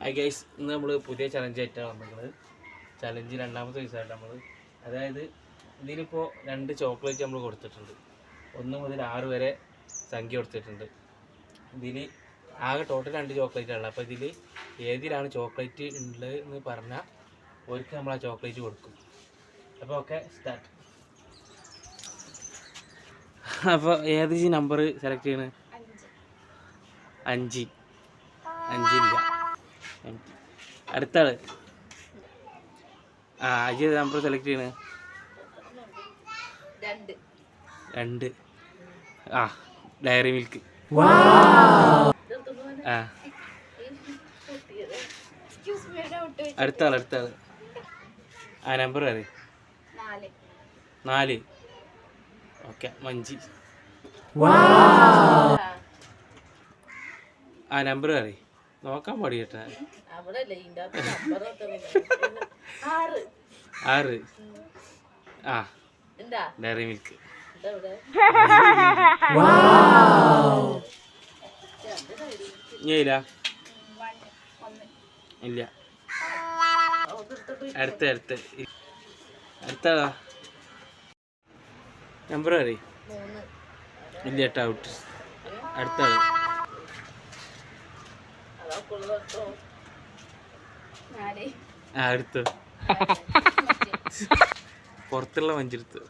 Hi guys, ഇന്ന് നമ്മൾ പുതിയ ചലഞ്ച് ആയിട്ടാണ് വന്നത്. ചലഞ്ച് രണ്ടാമത്തെ ദിവസമായിട്ട് നമ്മൾ, അതായത് ഇതിലിപ്പോൾ 2 ചോക്ലേറ്റ് നമ്മൾ കൊടുത്തിട്ടുണ്ട്. 1 മുതൽ 6 വരെ സംഖ്യ കൊടുത്തിട്ടുണ്ട്. ഇതിൽ ആകെ ടോട്ടൽ 2 ചോക്ലേറ്റാണ്. അപ്പോൾ ഇതിൽ ഏതിലാണ് ചോക്ലേറ്റ് ഉള്ളത് എന്ന് പറഞ്ഞാൽ ഒരിക്കൽ നമ്മൾ ആ ചോക്ലേറ്റ് കൊടുക്കും. അപ്പോൾ ഓക്കെ, സ്റ്റാർട്ട്. അപ്പോൾ ഏത് നമ്പർ സെലക്ട് ചെയ്യണേ? 5. 5 അടുത്ത ആള്. അജി നമ്പർ സെലക്ട് ചെയ്യണേ? 2. Dairy Milk. അടുത്ത ആള്. നമ്പർ അറി? 4. ഓക്കെ, മഞ്ചി. നമ്പർ അറി? നോക്കാൻ പാടി കേട്ടാ. 6. Dairy Milk. ഇല്ല. അടുത്ത നമ്പർ അറി? ഇല്ല കേട്ടോ, ഔട്ട്. അടുത്ത ആള്. എടുത്തു. പുറത്തുള്ള മഞ്ചെടുത്തു.